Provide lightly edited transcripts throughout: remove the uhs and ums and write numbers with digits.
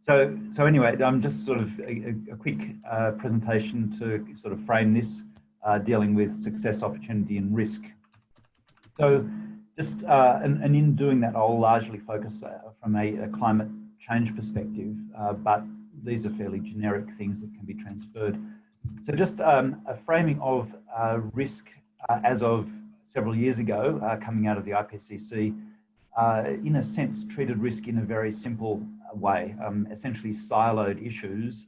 So anyway, just sort of a quick presentation to sort of frame this, dealing with success, opportunity, and risk. So just, and in doing that, I'll largely focus from a climate change perspective, but these are fairly generic things that can be transferred. So just a framing of risk as of several years ago, coming out of the IPCC, in a sense, treated risk in a very simple way, essentially siloed issues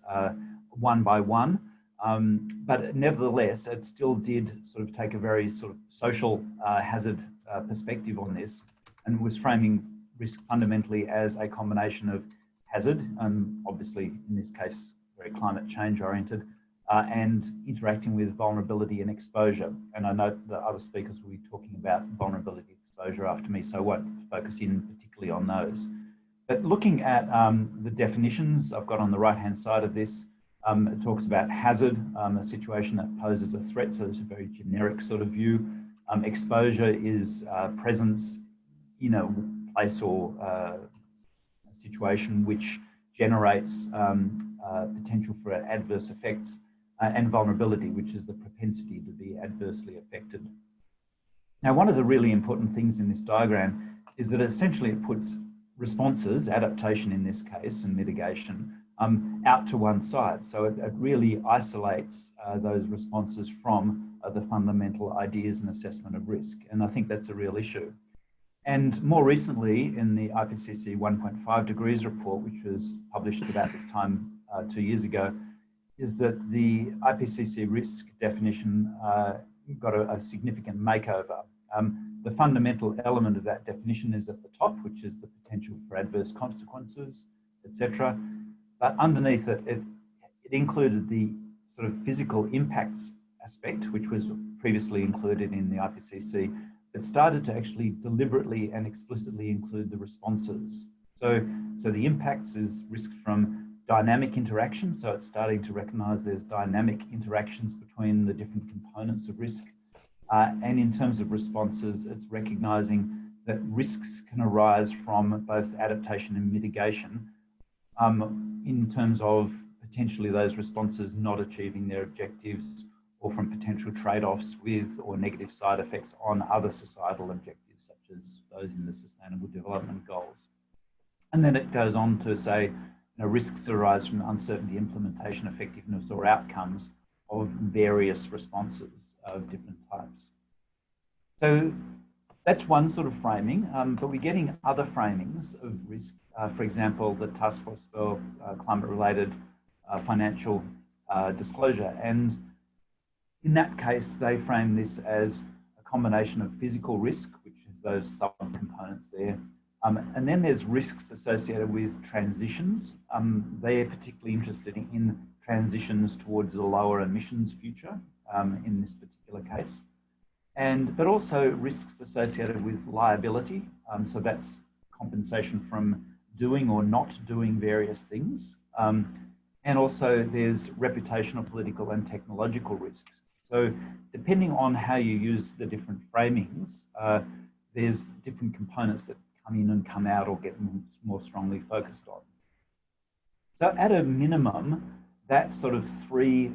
one by one. But nevertheless, it still did sort of take a very sort of social hazard perspective on this, and was framing risk fundamentally as a combination of hazard, obviously in this case very climate change oriented, and interacting with vulnerability and exposure. And I know that other speakers will be talking about vulnerability exposure after me, so I won't focus in particularly on those. But looking at the definitions I've got on the right-hand side of this, it talks about hazard, a situation that poses a threat, so it's a very generic sort of view. Exposure is presence in a place or a situation which generates potential for adverse effects, and vulnerability, which is the propensity to be adversely affected. Now, one of the really important things in this diagram is that essentially it puts responses, adaptation in this case, and mitigation, out to one side. So it really isolates those responses from the fundamental ideas and assessment of risk. And I think that's a real issue. And more recently, in the IPCC 1.5 degrees report, which was published about this time 2 years ago, is that the IPCC risk definition got a significant makeover. The fundamental element of that definition is at the top, which is the potential for adverse consequences, etc. But underneath it, it included the sort of physical impacts aspect, which was previously included in the IPCC, but started to actually deliberately and explicitly include the responses. So the impacts is risk from dynamic interaction. So it's starting to recognize there's dynamic interactions between the different components of risk. And in terms of responses, it's recognizing that risks can arise from both adaptation and mitigation, in terms of potentially those responses not achieving their objectives, or from potential trade-offs with or negative side effects on other societal objectives, such as those in the Sustainable Development Goals. And then it goes on to say, risks arise from uncertainty, implementation, effectiveness, or outcomes of various responses of different types. So that's one sort of framing, but we're getting other framings of risk. For example, the Task Force for Climate-Related Financial Disclosure. And in that case, they frame this as a combination of physical risk, which is those subcomponents there, and then there's risks associated with transitions. They're particularly interested in transitions towards a lower emissions future in this particular case. But also risks associated with liability. So that's compensation from doing or not doing various things. And also there's reputational, political, and technological risks. So depending on how you use the different framings, there's different components that come in and come out or get more strongly focused on. So at a minimum, that sort of three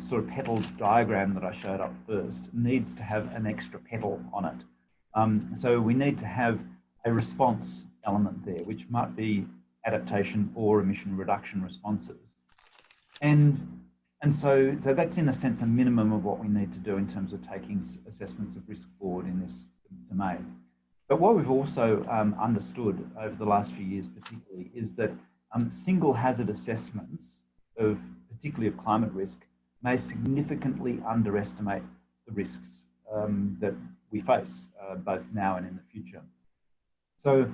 sort of petaled diagram that I showed up first needs to have an extra petal on it. So we need to have a response element there, which might be adaptation or emission reduction responses. And so that's in a sense a minimum of what we need to do in terms of taking assessments of risk forward in this domain. But what we've also understood over the last few years particularly is that single hazard assessments of particularly of climate risk may significantly underestimate the risks that we face both now and in the future. So,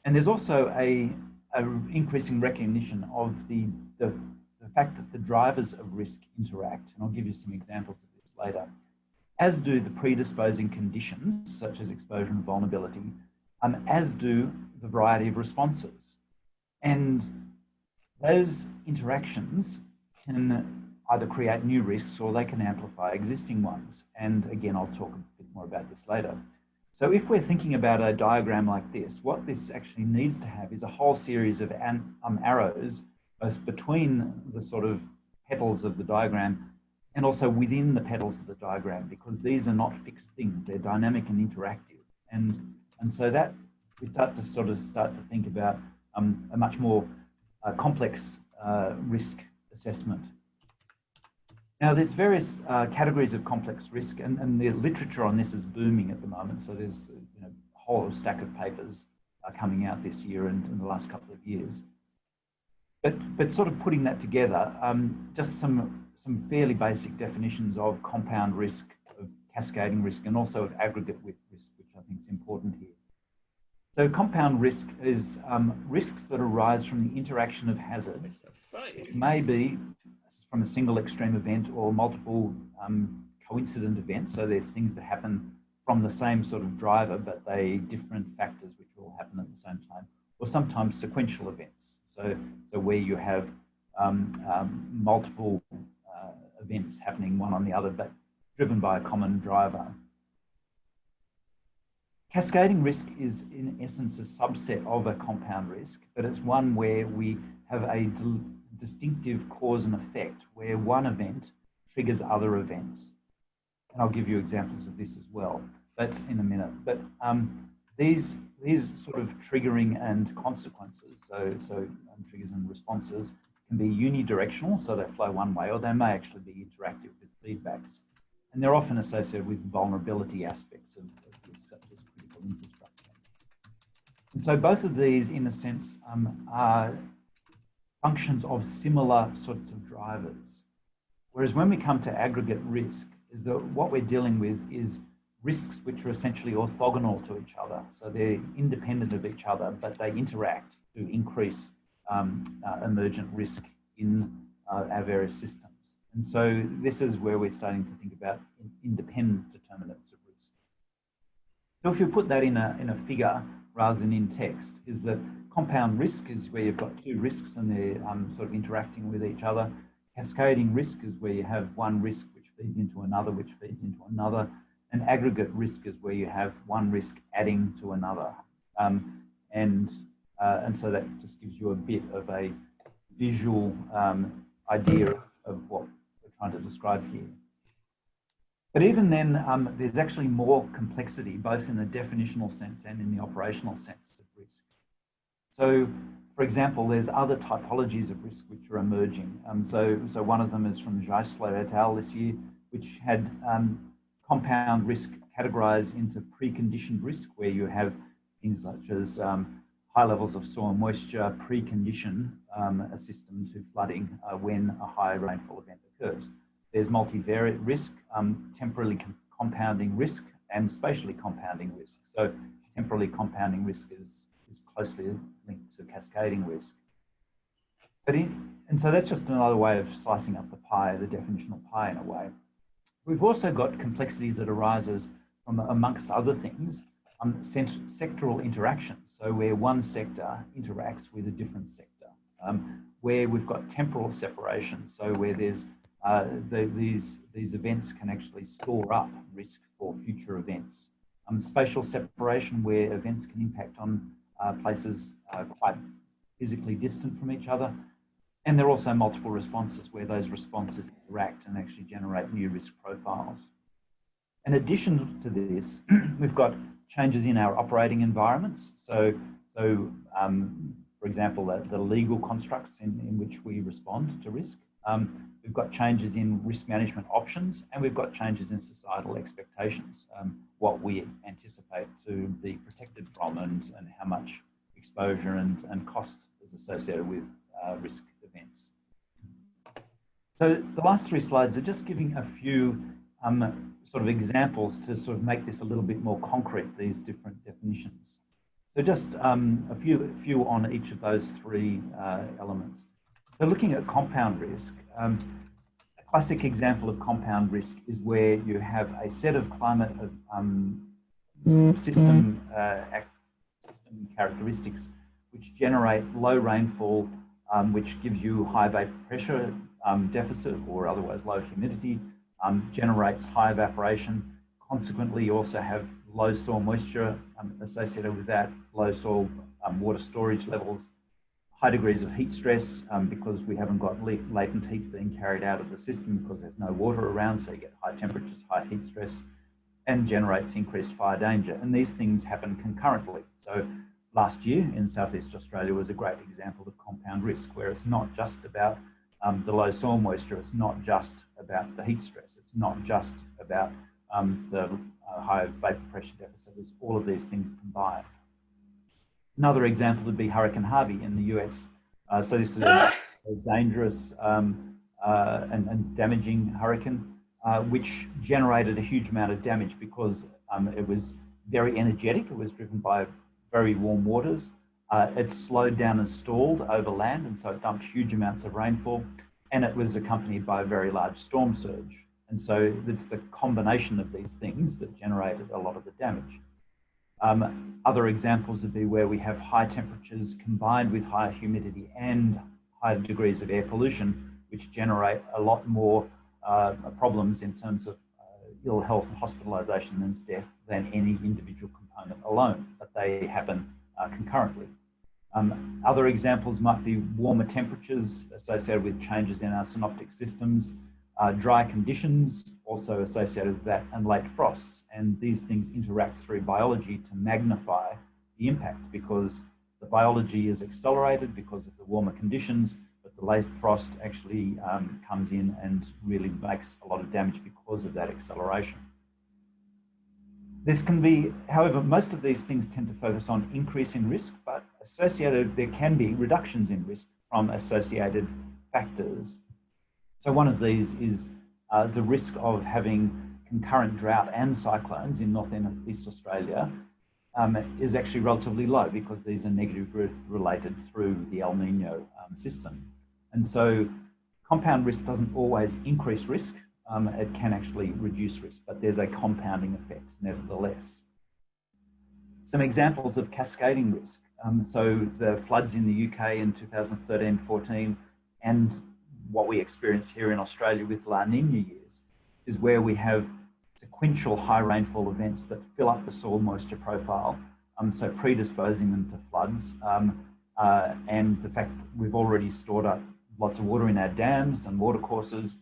and there's also a increasing recognition of the fact that the drivers of risk interact, and I'll give you some examples of this later, as do the predisposing conditions, such as exposure and vulnerability, as do the variety of responses. And those interactions can either create new risks or they can amplify existing ones. And again, I'll talk a bit more about this later. So if we're thinking about a diagram like this, what this actually needs to have is a whole series of arrows, both between the sort of petals of the diagram and also within the petals of the diagram, because these are not fixed things, they're dynamic and interactive. And so that we start to think about a much more complex risk assessment. Now, there's various categories of complex risk, and the literature on this is booming at the moment. So there's a whole stack of papers coming out this year and in the last couple of years. But sort of putting that together, just some fairly basic definitions of compound risk, of cascading risk, and also of aggregate risk, which I think is important here. So compound risk is risks that arise from the interaction of hazards. It may be from a single extreme event or multiple coincident events. So there's things that happen from the same sort of driver, but they different factors which all happen at the same time, or sometimes sequential events. So where you have multiple events happening one on the other, but driven by a common driver. Cascading risk is in essence a subset of a compound risk, but it's one where we have a distinctive cause and effect, where one event triggers other events. And I'll give you examples of this as well, but in a minute. But these sort of triggering and consequences, so triggers and responses, can be unidirectional, so they flow one way, or they may actually be interactive with feedbacks. And they're often associated with vulnerability aspects of this, such as critical infrastructure. And so both of these, in a sense, are functions of similar sorts of drivers. Whereas when we come to aggregate risk, is that what we're dealing with is risks which are essentially orthogonal to each other. So they're independent of each other, but they interact to increase emergent risk in our various systems. And so this is where we're starting to think about independent determinants of risk. So if you put that in a figure rather than in text, is that compound risk is where you've got two risks and they're sort of interacting with each other. Cascading risk is where you have one risk which feeds into another, which feeds into another. And aggregate risk is where you have one risk adding to another. And so that just gives you a bit of a visual idea of what we're trying to describe here. But even then, there's actually more complexity, both in the definitional sense and in the operational sense of risk. So, for example, there's other typologies of risk which are emerging. So one of them is from Geisler et al. This year, which had compound risk categorized into preconditioned risk, where you have things such as high levels of soil moisture precondition a system to flooding when a high rainfall event occurs. There's multivariate risk, temporally compounding risk, and spatially compounding risk. So temporally compounding risk is closely linked to cascading risk. And so that's just another way of slicing up the pie, the definitional pie in a way. We've also got complexity that arises from, amongst other things, sectoral interactions. So where one sector interacts with a different sector, where we've got temporal separation. So where there's these events can actually store up risk for future events. Spatial separation, where events can impact on places quite physically distant from each other. And there are also multiple responses where those responses interact and actually generate new risk profiles. In addition to this, we've got changes in our operating environments. So for example, the legal constructs in which we respond to risk. We've got changes in risk management options, and we've got changes in societal expectations, what we anticipate to be protected from and how much exposure and cost is associated with risk events. So the last three slides are just giving a few sort of examples to sort of make this a little bit more concrete, these different definitions. So just a few on each of those three elements. So looking at compound risk, a classic example of compound risk is where you have a set of climate system characteristics which generate low rainfall, which gives you high vapor pressure deficit, or otherwise low humidity, generates high evaporation. Consequently, you also have low soil moisture associated with that, low soil water storage levels, high degrees of heat stress because we haven't got latent heat being carried out of the system because there's no water around, so you get high temperatures, high heat stress, and generates increased fire danger. And these things happen concurrently. So last year in Southeast Australia was a great example of compound risk, where it's not just about the low soil moisture, it's not just about the heat stress, it's not just about the high vapor pressure deficit, it's all of these things combined. Another example would be Hurricane Harvey in the US. So this is a dangerous and damaging hurricane, which generated a huge amount of damage because it was very energetic. It was driven by very warm waters. It slowed down and stalled over land, and so it dumped huge amounts of rainfall, and it was accompanied by a very large storm surge. And so it's the combination of these things that generated a lot of the damage. Other examples would be where we have high temperatures combined with high humidity and high degrees of air pollution, which generate a lot more problems in terms of ill health and hospitalisation and death than any individual component alone, but they happen concurrently. Other examples might be warmer temperatures associated with changes in our synoptic systems, dry conditions also associated with that, and late frosts. And these things interact through biology to magnify the impact, because the biology is accelerated because of the warmer conditions, but the late frost actually comes in and really makes a lot of damage because of that acceleration. This can be, however, most of these things tend to focus on increase in risk, but there can be reductions in risk from associated factors. So one of these is the risk of having concurrent drought and cyclones in North and East Australia is actually relatively low because these are negatively related through the El Nino system. And so compound risk doesn't always increase risk. It can actually reduce risk, but there's a compounding effect nevertheless. Some examples of cascading risk. So the floods in the UK in 2013-14 and what we experience here in Australia with La Nina years is where we have sequential high rainfall events that fill up the soil moisture profile, so predisposing them to floods. And the fact that we've already stored up lots of water in our dams and watercourses,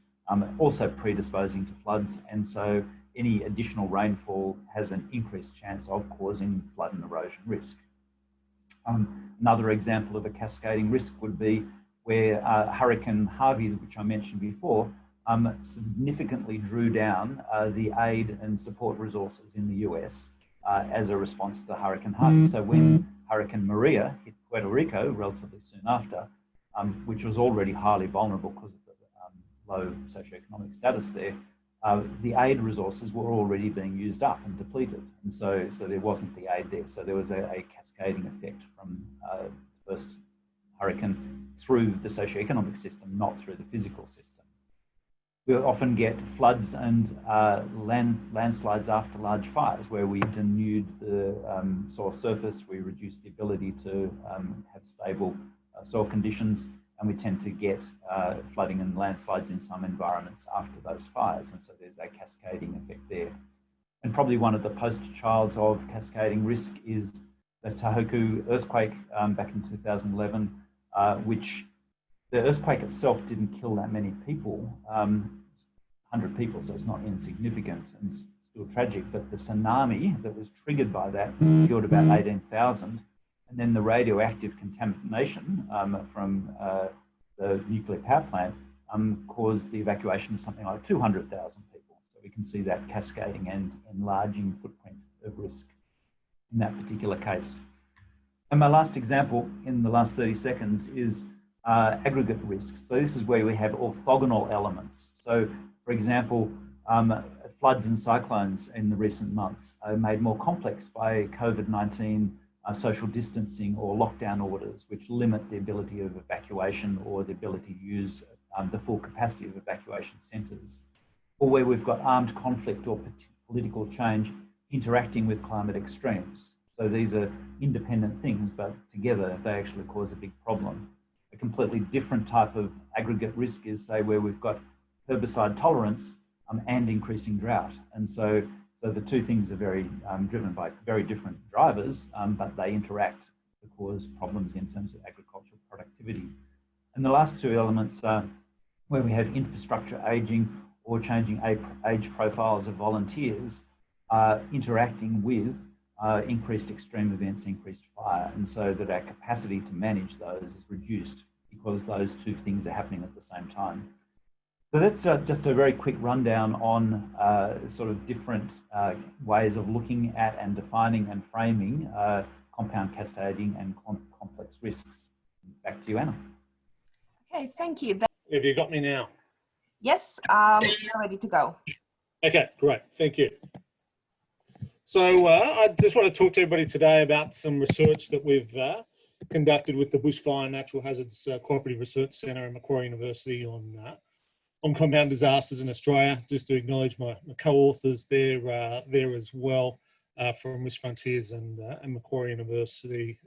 also predisposing to floods, and so any additional rainfall has an increased chance of causing flood and erosion risk. Another example of a cascading risk would be where Hurricane Harvey, which I mentioned before, significantly drew down the aid and support resources in the US as a response to the Hurricane Harvey. So when Hurricane Maria hit Puerto Rico relatively soon after, which was already highly vulnerable because of the low socioeconomic status there, the aid resources were already being used up and depleted. And so there wasn't the aid there. So there was a cascading effect from the first hurricane through the socioeconomic system, not through the physical system. We often get floods and landslides after large fires where we denude the soil surface, we reduce the ability to have stable soil conditions, and we tend to get flooding and landslides in some environments after those fires. And so there's a cascading effect there. And probably one of the poster childs of cascading risk is the Tohoku earthquake back in 2011, which the earthquake itself didn't kill that many people, 100 people, so it's not insignificant and still tragic, but the tsunami that was triggered by that killed about 18,000. And then the radioactive contamination from the nuclear power plant caused the evacuation of something like 200,000 people. So we can see that cascading and enlarging footprint of risk in that particular case. And my last example in the last 30 seconds is aggregate risks. So this is where we have orthogonal elements. So for example, floods and cyclones in the recent months are made more complex by COVID-19 social distancing or lockdown orders, which limit the ability of evacuation or the ability to use the full capacity of evacuation centres, or where we've got armed conflict or political change interacting with climate extremes. So these are independent things, but together they actually cause a big problem. A completely different type of aggregate risk is, say, where we've got herbicide tolerance and increasing drought. And so So the two things are very driven by very different drivers, but they interact to cause problems in terms of agricultural productivity. And the last two elements are where we have infrastructure aging or changing age profiles of volunteers interacting with increased extreme events, increased fire, and so that our capacity to manage those is reduced because those two things are happening at the same time. So that's just a very quick rundown on sort of different ways of looking at and defining and framing compound cascading and complex risks. Back to you, Anna. Okay, thank you. Have you got me now? Yes, we're ready to go. Okay, great. Thank you. So I just want to talk to everybody today about some research that we've conducted with the Bushfire Natural Hazards Cooperative Research Centre at Macquarie University on compound disasters in Australia. Just to acknowledge my co-authors there as well from Risk Frontiers and Macquarie University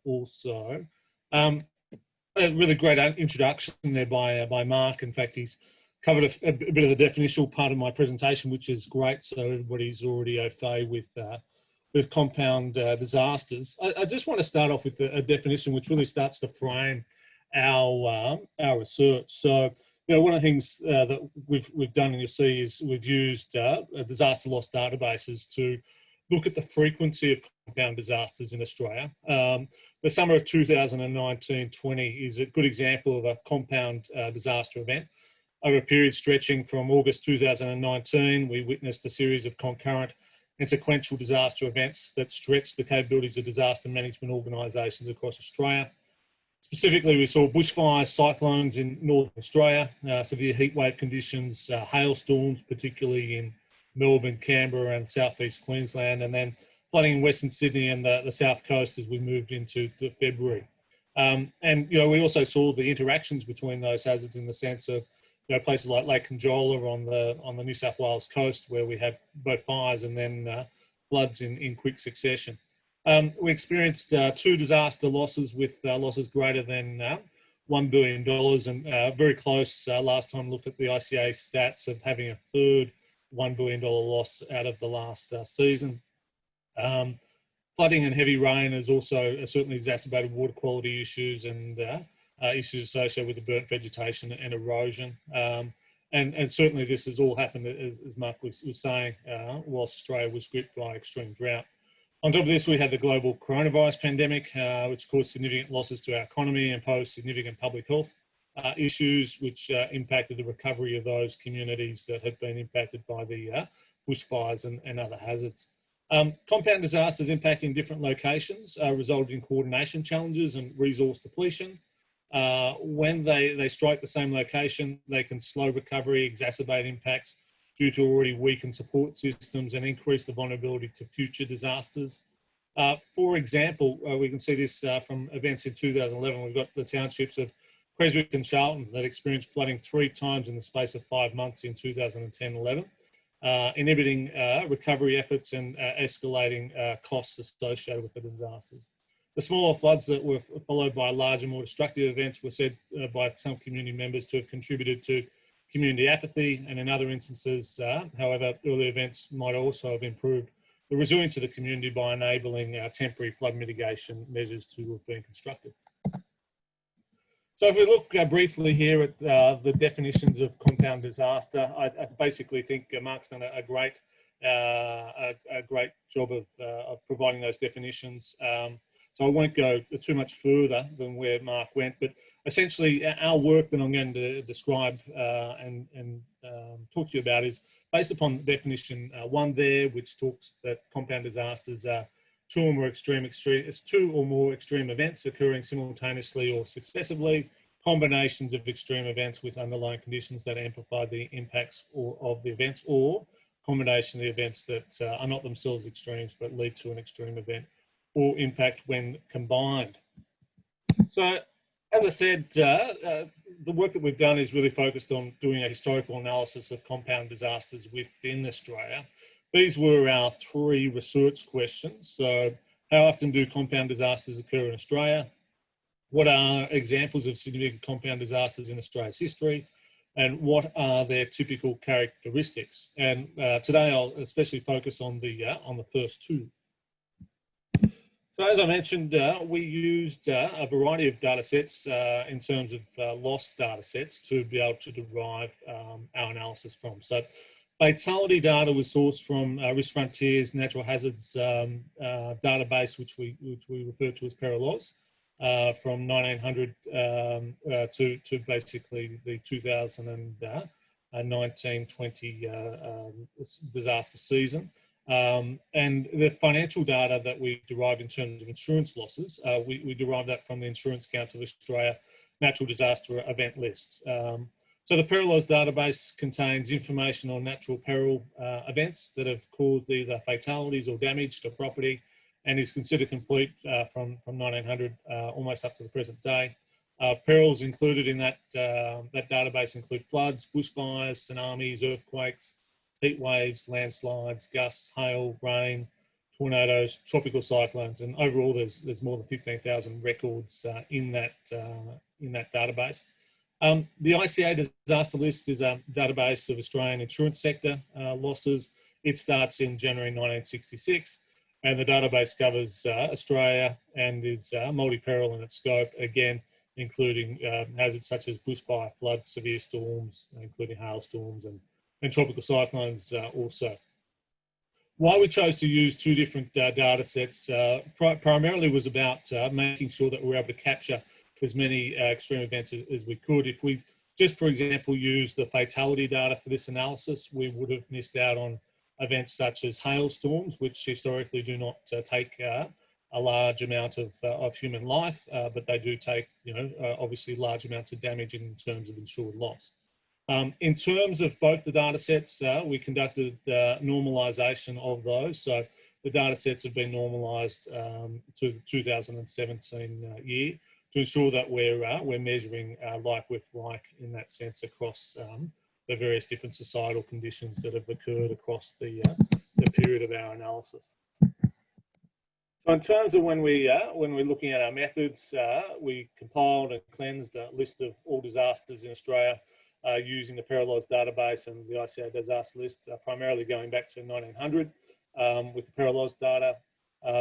also. A really great introduction there by Mark. In fact, he's covered a bit of the definitional part of my presentation, which is great. So everybody's already au fait with compound disasters. I just want to start off with a definition which really starts to frame our research. So, you know, one of the things that we've done, and you'll see, is we've used disaster loss databases to look at the frequency of compound disasters in Australia. The summer of 2019-20 is a good example of a compound disaster event. Over a period stretching from August 2019, we witnessed a series of concurrent and sequential disaster events that stretched the capabilities of disaster management organisations across Australia. Specifically, we saw bushfires, cyclones in northern Australia, severe heatwave conditions, hailstorms, particularly in Melbourne, Canberra and southeast Queensland, and then flooding in Western Sydney and the south coast as we moved into February. And, you know, we also saw the interactions between those hazards in the sense of, you know, places like Lake Conjola on the New South Wales coast, where we have both fires and then floods in quick succession. We experienced two disaster losses with losses greater than $1 billion, and very close last time looked at the ICA stats of having a third $1 billion loss out of the last season. Flooding and heavy rain has also certainly exacerbated water quality issues and issues associated with the burnt vegetation and erosion. And certainly this has all happened, as Mark was saying, whilst Australia was gripped by extreme drought. On top of this, we had the global coronavirus pandemic, which caused significant losses to our economy and posed significant public health issues, which impacted the recovery of those communities that had been impacted by the bushfires and other hazards. Compound disasters impacting different locations resulted in coordination challenges and resource depletion. When they strike the same location, they can slow recovery, exacerbate impacts due to already weakened support systems, and increase the vulnerability to future disasters. For example, we can see this from events in 2011. We've got the townships of Creswick and Charlton that experienced flooding 3 times in the space of 5 months in 2010-11, inhibiting recovery efforts and escalating costs associated with the disasters. The smaller floods that were followed by larger, more destructive events were said by some community members to have contributed to community apathy, and in other instances, however, early events might also have improved the resilience of the community by enabling temporary flood mitigation measures to have been constructed. So if we look briefly here at the definitions of compound disaster, I basically think Mark's done a great job of providing those definitions. So I won't go too much further than where Mark went, but essentially our work that I'm going to describe and talk to you about is based upon definition 1 there, which talks that compound disasters are two or more extreme events occurring simultaneously or successively, combinations of extreme events with underlying conditions that amplify the impacts of the events, or combination of the events that are not themselves extremes but lead to an extreme event or impact when combined. So, as I said, the work that we've done is really focused on doing a historical analysis of compound disasters within Australia. These were our 3 research questions. So, how often do compound disasters occur in Australia? What are examples of significant compound disasters in Australia's history? and what are their typical characteristics. And today I'll especially focus on the first two. So as I mentioned, we used a variety of data sets in terms of loss data sets to be able to derive our analysis from. So fatality data was sourced from Risk Frontiers Natural Hazards database, which we refer to as PERILAWS, from 1900 to basically the 2019-20 disaster season. And the financial data that we derive in terms of insurance losses, we derive that from the Insurance Council of Australia natural disaster event list. So the PERILAWS database contains information on natural peril events that have caused either fatalities or damage to property, and is considered complete from 1900 almost up to the present day. Perils included in that database include floods, bushfires, tsunamis, earthquakes, heat waves, landslides, gusts, hail, rain, tornadoes, tropical cyclones, and overall there's more than 15,000 records in that database. The IIASA disaster list is a database of Australian insurance sector losses. It starts in January 1966, and the database covers Australia and is multi-peril in its scope, again including hazards such as bushfire, flood, severe storms, including hailstorms and tropical cyclones also. Why we chose to use two different data sets primarily was about making sure that we were able to capture as many extreme events as we could. If we just, for example, use the fatality data for this analysis, we would have missed out on events such as hailstorms, which historically do not take a large amount of human life, but they do take, obviously large amounts of damage in terms of insured loss. In terms of both the data sets, we conducted normalization of those. So the data sets have been normalized to the 2017 year to ensure that we're measuring like with like in that sense across the various different societal conditions that have occurred across the period of our analysis. So in terms of when we're looking at our methods, we compiled and cleansed a list of all disasters in Australia using the PERILAWS database and the IIASA disaster list, primarily going back to 1900 with the PERILAWS data,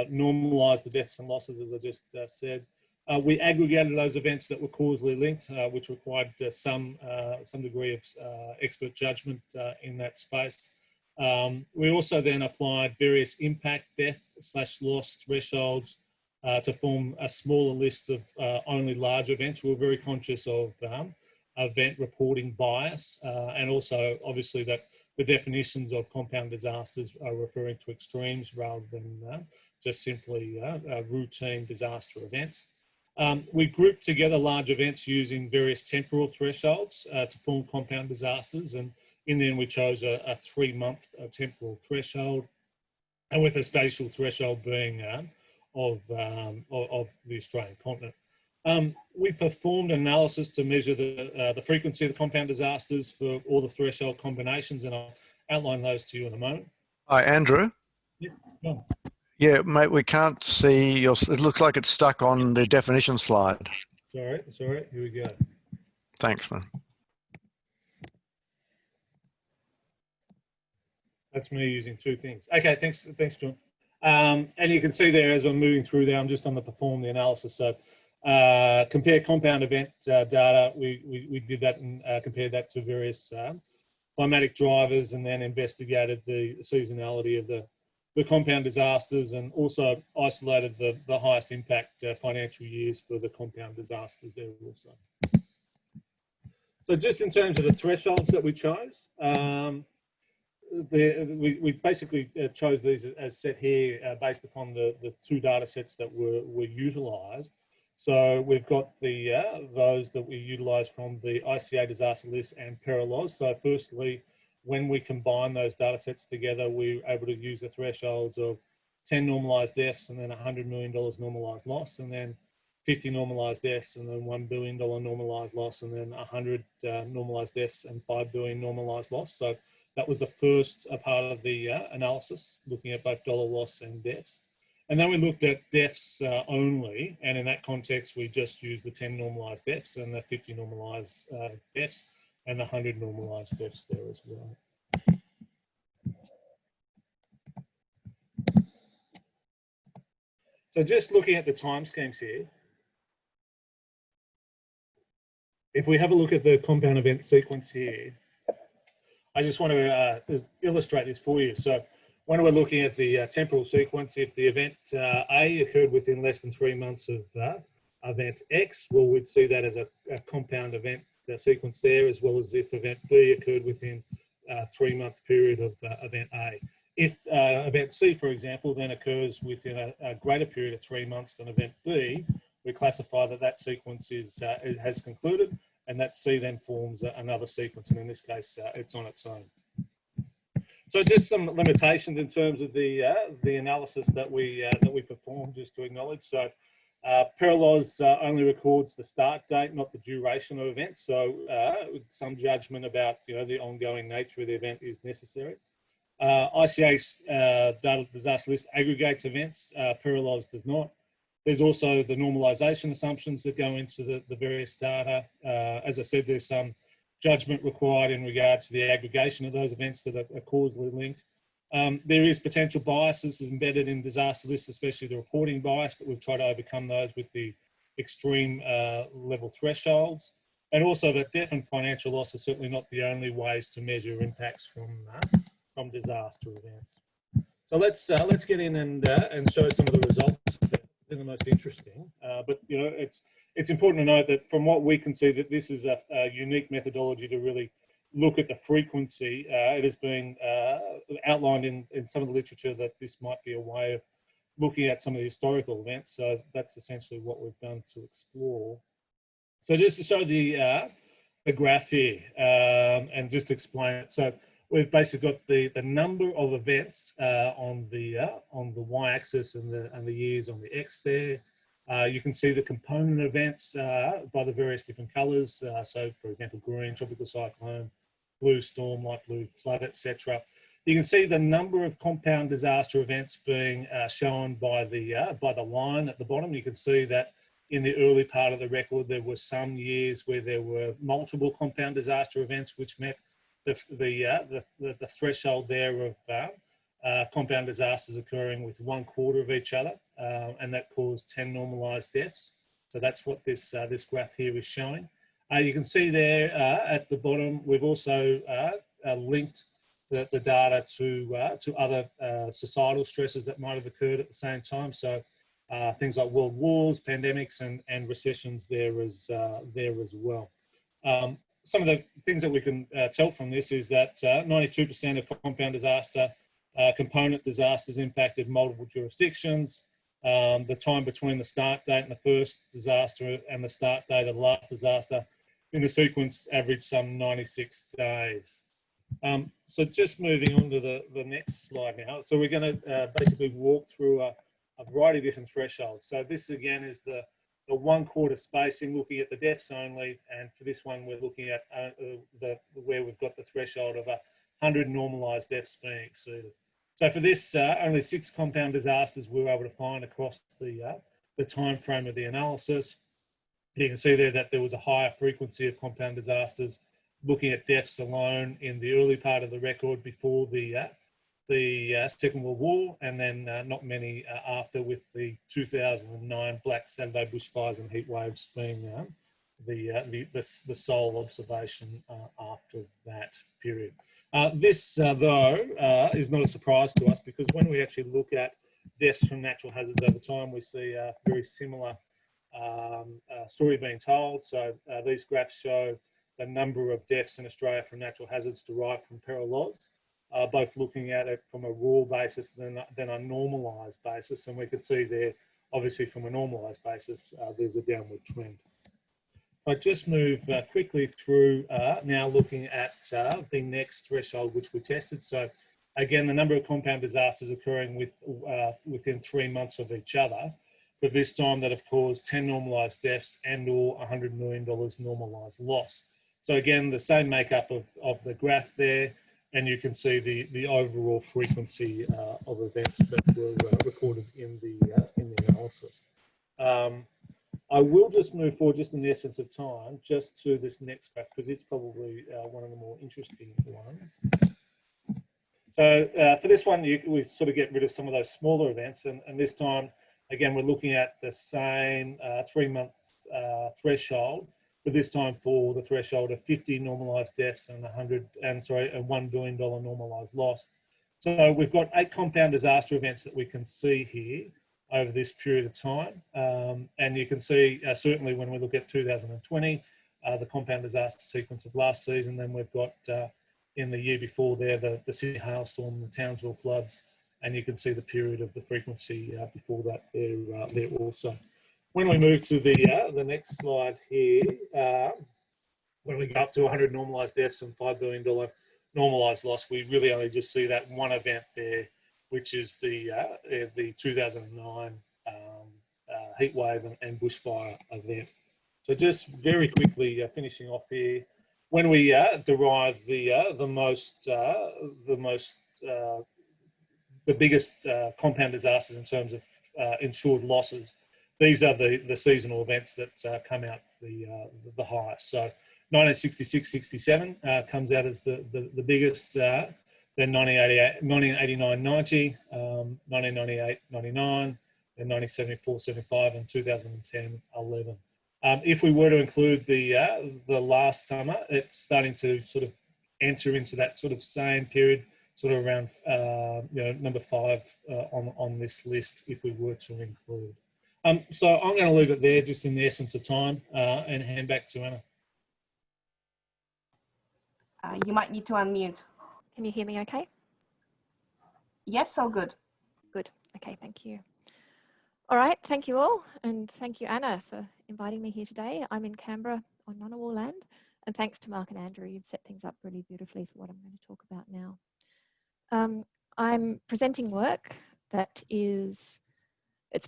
normalised the deaths and losses, as I just said. We aggregated those events that were causally linked, which required some degree of expert judgment in that space. We also then applied various impact, death/loss thresholds to form a smaller list of only large events. We were very conscious of event reporting bias, and also obviously that the definitions of compound disasters are referring to extremes rather than just simply routine disaster events. We grouped together large events using various temporal thresholds to form compound disasters, and in the end we chose a 3-month temporal threshold, and with a spatial threshold being of the Australian continent. We performed analysis to measure the frequency of the compound disasters for all the threshold combinations, and I'll outline those to you in a moment. Hi, Andrew. Yep. Go on. Yeah, mate, we can't see your, it looks like it's stuck on the definition slide. Sorry, here we go. Thanks, man. That's me using two things. Okay, thanks, John. And you can see there as I'm moving through there, I'm just on the perform the analysis. So compare compound event data. We did that and compared that to various climatic drivers, and then investigated the seasonality of the compound disasters, and also isolated the highest impact financial years for the compound disasters there also. So just in terms of the thresholds that we chose, we basically chose these as set here based upon the two data sets that were utilised. So we've got those that we utilised from the ICA disaster list and PERILAWS. So firstly, when we combine those data sets together, we were able to use the thresholds of 10 normalised deaths and then $100 million normalised loss, and then 50 normalised deaths and then $1 billion normalised loss, and then 100 normalised deaths and $5 billion normalised loss. So that was the first part of the analysis, looking at both dollar loss and deaths. And then we looked at deaths only, and in that context, we just used the 10 normalised deaths and the 50 normalised deaths. and the 100 normalised deaths there as well. So just looking at the time schemes here, if we have a look at the compound event sequence here, I just want to illustrate this for you. So when we're looking at the temporal sequence, if the event A occurred within less than 3 months of event X, well, we'd see that as a compound event sequence there, as well as if event B occurred within a 3-month period of event A. If event C, for example, then occurs within a greater period of 3 months than event B, we classify that that sequence has concluded, and that C then forms another sequence, and in this case, it's on its own. So just some limitations in terms of the analysis that we perform, just to acknowledge. So Parallos only records the start date, not the duration of events. So some judgment about the ongoing nature of the event is necessary. ICA data disaster list aggregates events. Parallos does not. There's also the normalization assumptions that go into the various data. As I said, there's some judgment required in regards to the aggregation of those events that are causally linked. There is potential biases embedded in disaster lists, especially the reporting bias, but we've tried to overcome those with the extreme level thresholds. And also that death and financial loss are certainly not the only ways to measure impacts from disaster events. So let's get in and show some of the results that are the most interesting. But it's important to note that from what we can see, that this is a unique methodology to really look at the frequency. It has been outlined in some of the literature that this might be a way of looking at some of the historical events. So that's essentially what we've done to explore. So just to show the graph here and just explain it. So we've basically got the number of events on the y-axis and the years on the x there. You can see the component events by the various different colours. So, for example, green, tropical cyclone, blue, storm, light blue, flood, etc. You can see the number of compound disaster events being shown by the line at the bottom. You can see that in the early part of the record, there were some years where there were multiple compound disaster events, which met the threshold there of compound disasters occurring with 1/4 of each other, and that caused 10 normalised deaths. So that's what this graph here is showing. You can see there at the bottom, we've also linked the data to other societal stresses that might have occurred at the same time. So things like world wars, pandemics, and recessions there as well. Some of the things that we can tell from this is that 92% of compound disaster component disasters impacted multiple jurisdictions. The time between the start date and the first disaster and the start date of the last disaster in the sequence averaged some 96 days. So just moving on to the next slide now. So we're going to basically walk through a variety of different thresholds. So this again is the 1/4 spacing, looking at the deaths only, and for this one we're looking at where we've got the threshold of 100 normalised deaths being exceeded. So for this, only 6 compound disasters we were able to find across the time frame of the analysis. You can see there that there was a higher frequency of compound disasters looking at deaths alone in the early part of the record before the Second World War, and then not many after, with the 2009 Black Saturday bushfires and heat waves being the sole observation after that period. This, though, is not a surprise to us, because when we actually look at deaths from natural hazards over time, we see a very similar story being told. So these graphs show the number of deaths in Australia from natural hazards derived from peril logs, both looking at it from a raw basis then a normalised basis. And we could see there, obviously from a normalised basis, there's a downward trend. I just move quickly through now looking at the next threshold which we tested. So again, the number of compound disasters occurring within 3 months of each other, but this time that have caused 10 normalised deaths and or $100 million normalised loss. So again, the same makeup of the graph there, and you can see the overall frequency of events that were recorded in the analysis. I will just move forward, just in the essence of time, just to this next graph, because it's probably one of the more interesting ones. So for this one, we sort of get rid of some of those smaller events, and this time, again, we're looking at the same 3-month threshold, but this time for the threshold of 50 normalised deaths and a $1 billion normalised loss. So we've got 8 compound disaster events that we can see here over this period of time, and you can see certainly when we look at 2020, the compound disaster sequence of last season. Then we've got in the year before there, the Sydney hailstorm, the Townsville floods, and you can see the period of the frequency before that there also. When we move to the next slide here, when we go up to 100 normalised deaths and $5 billion normalised loss, we really only just see that one event there, which is the 2009 heat wave and bushfire event. So just very quickly finishing off here, when we derive the biggest compound disasters in terms of insured losses, these are the seasonal events that come out the highest. So 1966-67 comes out as the biggest, then 1989-90, 1998-99, then 1974-75, and 2010-11. If we were to include the last summer, it's starting to sort of enter into that sort of same period, sort of around number 5 on this list, if we were to include. So I'm going to leave it there, just in the essence of time, and hand back to Anna. You might need to unmute. Can you hear me okay? Yes, all good. Good. Okay, thank you. All right, thank you all, and thank you, Anna, for inviting me here today. I'm in Canberra on Ngunnawal land, and thanks to Mark and Andrew, you've set things up really beautifully for what I'm going to talk about now. I'm presenting work that it's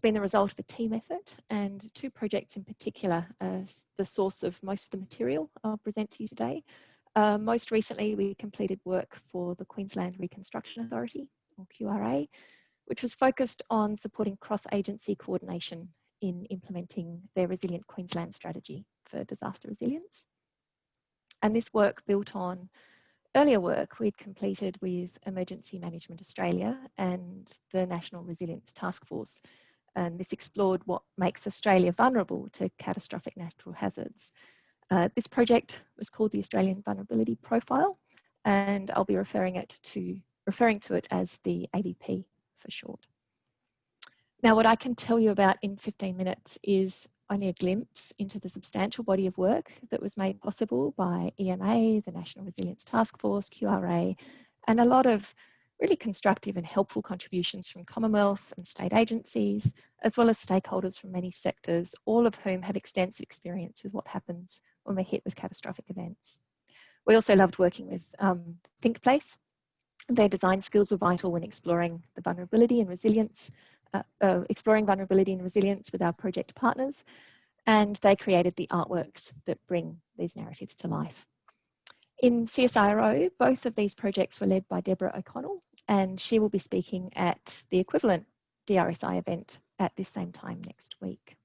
been the result of a team effort, and 2 projects in particular as the source of most of the material I'll present to you today. Most recently, we completed work for the Queensland Reconstruction Authority, or QRA, which was focused on supporting cross-agency coordination in implementing their Resilient Queensland strategy for disaster resilience. And this work built on earlier work we'd completed with Emergency Management Australia and the National Resilience Task Force. And this explored what makes Australia vulnerable to catastrophic natural hazards. This project was called the Australian Vulnerability Profile, and I'll be referring to it as the AVP for short. Now, what I can tell you about in 15 minutes is only a glimpse into the substantial body of work that was made possible by EMA, the National Resilience Task Force, QRA, and a lot of really constructive and helpful contributions from Commonwealth and state agencies, as well as stakeholders from many sectors, all of whom have extensive experience with what happens when we're hit with catastrophic events. We also loved working with ThinkPlace. Their design skills were vital when exploring the vulnerability and resilience, with our project partners, and they created the artworks that bring these narratives to life. In CSIRO, both of these projects were led by Deborah O'Connell, and she will be speaking at the equivalent DRSI event at this same time next week.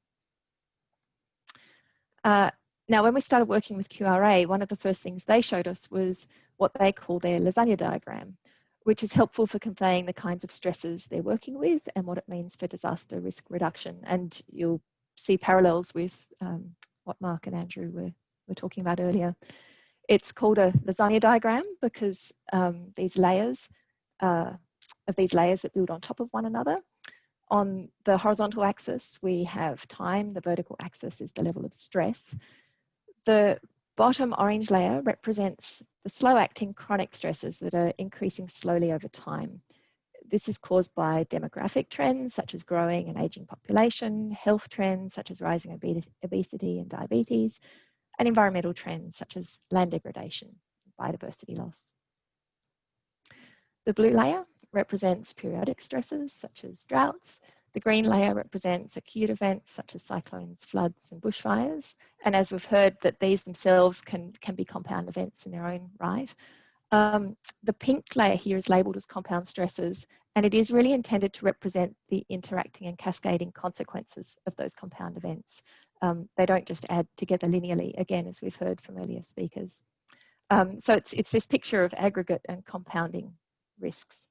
Now, when we started working with QRA, one of the first things they showed us was what they call their lasagna diagram, which is helpful for conveying the kinds of stresses they're working with and what it means for disaster risk reduction. And you'll see parallels with what Mark and Andrew were talking about earlier. It's called a lasagna diagram because these layers that build on top of one another. On the horizontal axis, we have time. The vertical axis is the level of stress. The bottom orange layer represents the slow-acting chronic stresses that are increasing slowly over time. This is caused by demographic trends such as growing and aging population, health trends such as rising obesity and diabetes, and environmental trends such as land degradation, biodiversity loss. The blue layer represents periodic stresses such as droughts. The green layer represents acute events such as cyclones, floods, and bushfires. And as we've heard, that these themselves can be compound events in their own right. The pink layer here is labelled as compound stresses, and it is really intended to represent the interacting and cascading consequences of those compound events. They don't just add together linearly, again, as we've heard from earlier speakers. So it's this picture of aggregate and compounding risks.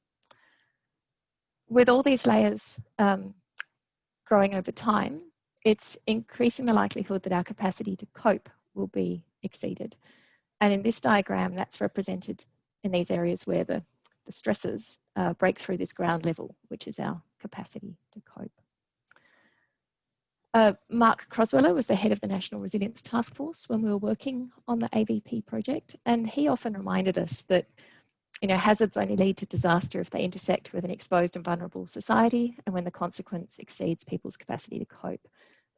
With all these layers growing over time, it's increasing the likelihood that our capacity to cope will be exceeded. And in this diagram, that's represented in these areas where the stresses break through this ground level, which is our capacity to cope. Mark Crosweller was the head of the National Resilience Task Force when we were working on the AVP project, and he often reminded us that hazards only lead to disaster if they intersect with an exposed and vulnerable society and when the consequence exceeds people's capacity to cope.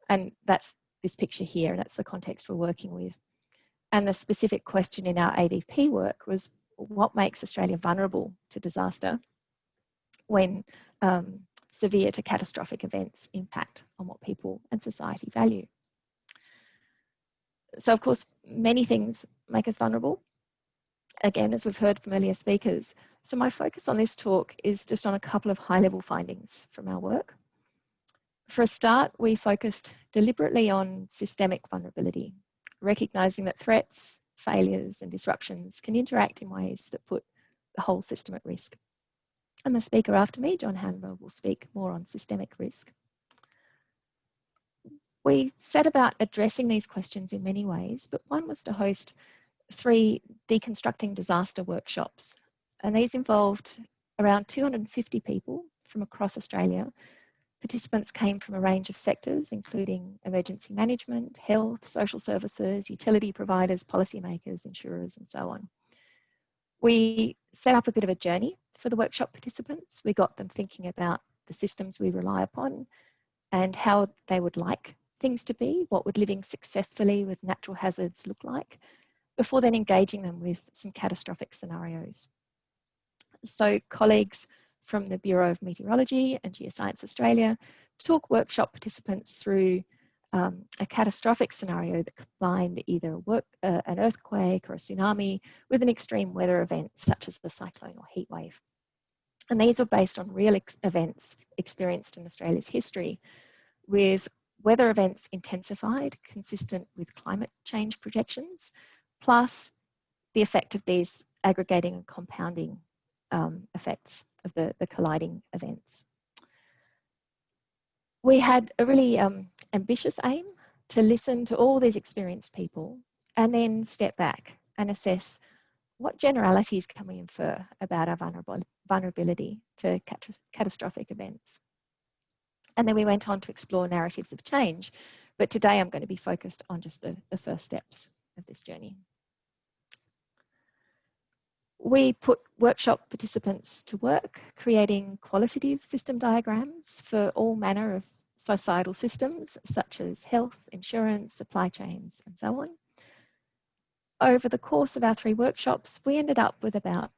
And that's this picture here, and that's the context we're working with. And the specific question in our AVP work was, what makes Australia vulnerable to disaster when severe to catastrophic events impact on what people and society value? So of course, many things make us vulnerable, again, as we've heard from earlier speakers. So my focus on this talk is just on a couple of high-level findings from our work. For a start, we focused deliberately on systemic vulnerability, recognising that threats, failures and disruptions can interact in ways that put the whole system at risk. And the speaker after me, John Handmer, will speak more on systemic risk. We set about addressing these questions in many ways, but one was to host 3 Deconstructing disaster workshops. And these involved around 250 people from across Australia. Participants came from a range of sectors, including emergency management, health, social services, utility providers, policymakers, insurers, and so on. We set up a bit of a journey for the workshop participants. We got them thinking about the systems we rely upon and how they would like things to be, what would living successfully with natural hazards look like, before then engaging them with some catastrophic scenarios. So colleagues from the Bureau of Meteorology and Geoscience Australia took workshop participants through a catastrophic scenario that combined either an earthquake or a tsunami with an extreme weather event such as the cyclone or heat wave. And these are based on real events experienced in Australia's history, with weather events intensified consistent with climate change projections, plus the effect of these aggregating and compounding effects of the colliding events. We had a really ambitious aim to listen to all these experienced people and then step back and assess what generalities can we infer about our vulnerability to catastrophic events. And then we went on to explore narratives of change, but today I'm going to be focused on just the first steps of this journey. We put workshop participants to work creating qualitative system diagrams for all manner of societal systems such as health, insurance, supply chains, and so on. Over the course of our 3 workshops, we ended up with about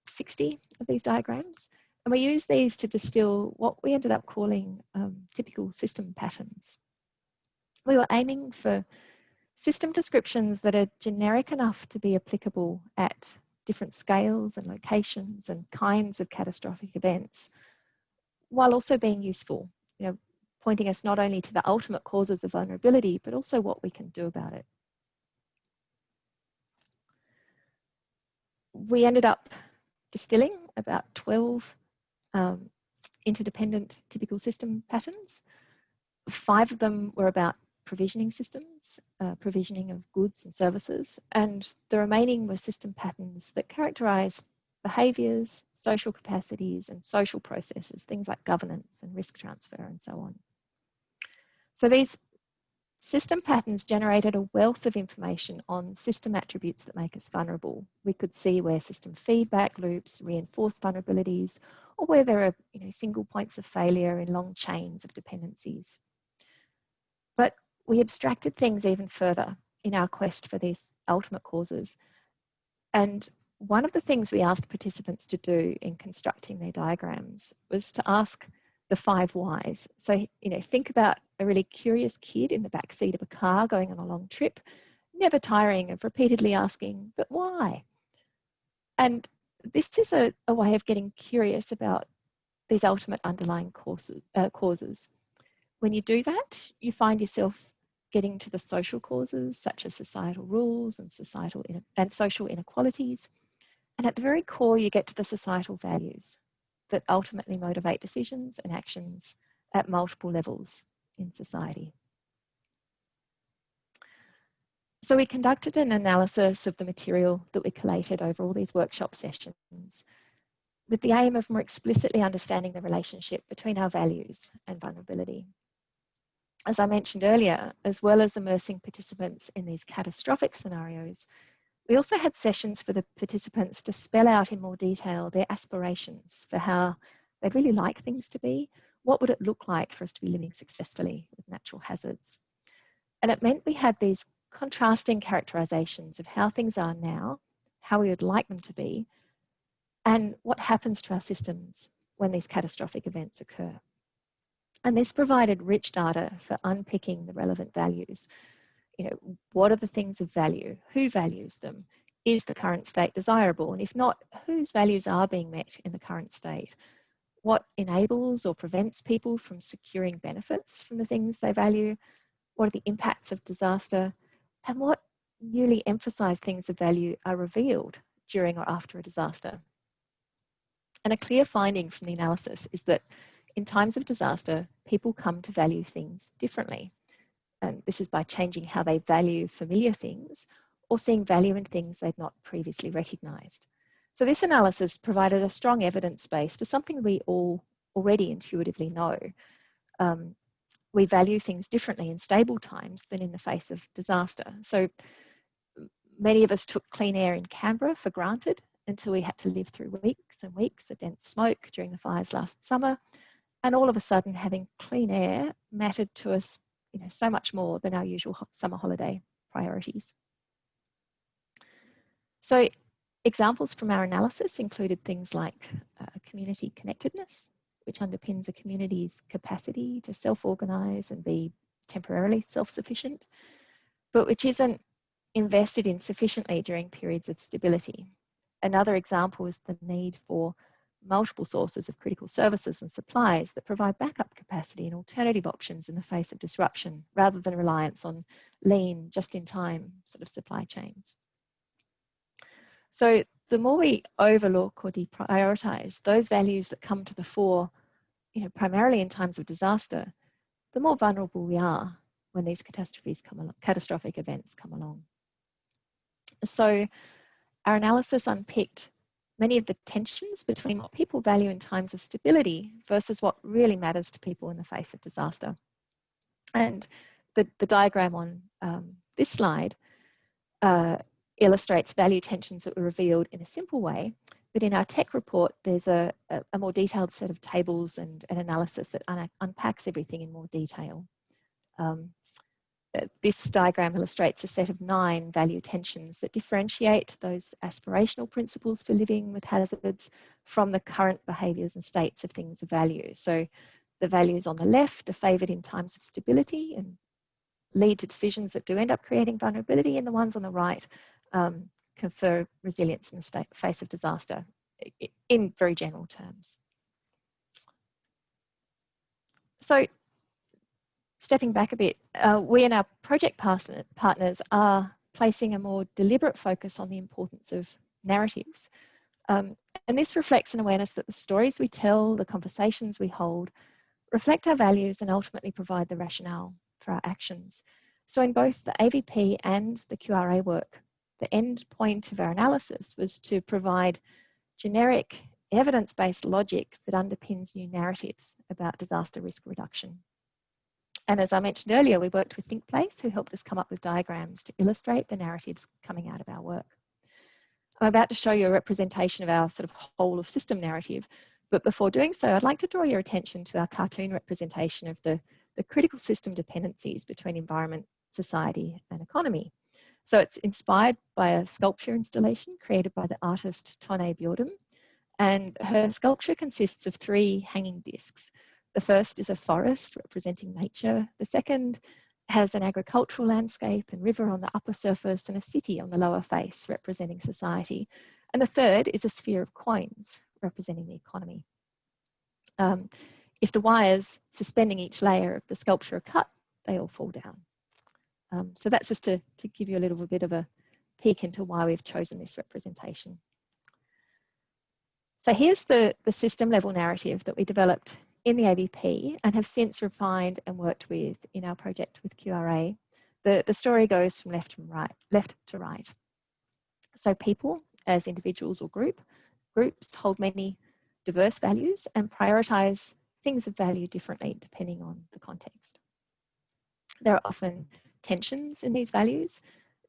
60 of these diagrams, and we used these to distill what we ended up calling typical system patterns. We were aiming for system descriptions that are generic enough to be applicable at different scales and locations and kinds of catastrophic events, while also being useful, pointing us not only to the ultimate causes of vulnerability, but also what we can do about it. We ended up distilling about 12 interdependent typical system patterns. 5 of them were about provisioning systems, provisioning of goods and services, and the remaining were system patterns that characterised behaviours, social capacities and social processes, things like governance and risk transfer and so on. So these system patterns generated a wealth of information on system attributes that make us vulnerable. We could see where system feedback loops reinforce vulnerabilities, or where there are single points of failure in long chains of dependencies. But we abstracted things even further in our quest for these ultimate causes. And one of the things we asked participants to do in constructing their diagrams was to ask the 5 whys. So, think about a really curious kid in the back seat of a car going on a long trip, never tiring of repeatedly asking, but why? And this is a way of getting curious about these ultimate underlying causes. When you do that, you find yourself getting to the social causes such as societal rules and social inequalities. And at the very core, you get to the societal values that ultimately motivate decisions and actions at multiple levels in society. So we conducted an analysis of the material that we collated over all these workshop sessions with the aim of more explicitly understanding the relationship between our values and vulnerability. As I mentioned earlier, as well as immersing participants in these catastrophic scenarios, we also had sessions for the participants to spell out in more detail their aspirations for how they'd really like things to be. What would it look like for us to be living successfully with natural hazards? And it meant we had these contrasting characterizations of how things are now, how we would like them to be, and what happens to our systems when these catastrophic events occur. And this provided rich data for unpicking the relevant values. You know, what are the things of value? Who values them? Is the current state desirable? And if not, whose values are being met in the current state? What enables or prevents people from securing benefits from the things they value? What are the impacts of disaster? And what newly emphasized things of value are revealed during or after a disaster? And a clear finding from the analysis is that in times of disaster, people come to value things differently. And this is by changing how they value familiar things or seeing value in things they'd not previously recognized. So this analysis provided a strong evidence base for something we all already intuitively know. We value things differently in stable times than in the face of disaster. So many of us took clean air in Canberra for granted until we had to live through weeks and weeks of dense smoke during the fires last summer. And all of a sudden, having clean air mattered to us, you know, so much more than our usual summer holiday priorities. So examples from our analysis included things like community connectedness, which underpins a community's capacity to self-organise and be temporarily self-sufficient, but which isn't invested in sufficiently during periods of stability. Another example is the need for multiple sources of critical services and supplies that provide backup capacity and alternative options in the face of disruption, rather than reliance on lean, just-in-time sort of supply chains. So the more we overlook or deprioritize those values that come to the fore, you know, primarily in times of disaster, the more vulnerable we are when these catastrophic events come along. So our analysis unpicked many of the tensions between what people value in times of stability versus what really matters to people in the face of disaster. And the diagram on this slide illustrates value tensions that were revealed in a simple way, but in our tech report, there's a more detailed set of tables and an analysis that unpacks everything in more detail. This diagram illustrates a set of 9 value tensions that differentiate those aspirational principles for living with hazards from the current behaviours and states of things of value. So the values on the left are favoured in times of stability and lead to decisions that do end up creating vulnerability, and the ones on the right confer resilience in the face of disaster, in very general terms. So stepping back a bit, we and our project partners are placing a more deliberate focus on the importance of narratives. And this reflects an awareness that the stories we tell, the conversations we hold, reflect our values and ultimately provide the rationale for our actions. So in both the AVP and the QRA work, the end point of our analysis was to provide generic evidence-based logic that underpins new narratives about disaster risk reduction. And as I mentioned earlier, we worked with ThinkPlace, who helped us come up with diagrams to illustrate the narratives coming out of our work. I'm about to show you a representation of our sort of whole of system narrative, but before doing so, I'd like to draw your attention to our cartoon representation of the critical system dependencies between environment, society, and economy. So it's inspired by a sculpture installation created by the artist Tonne Bjordum, and her sculpture consists of 3 hanging discs. The first is a forest representing nature. The second has an agricultural landscape and river on the upper surface and a city on the lower face representing society. And the third is a sphere of coins representing the economy. If the wires suspending each layer of the sculpture are cut, they all fall down. So that's just to give you a little bit of a peek into why we've chosen this representation. So here's the system level narrative that we developed in the AVP and have since refined and worked with in our project with QRA. The story goes from left to right. So people as individuals or groups hold many diverse values and prioritize things of value differently depending on the context. There are often tensions in these values.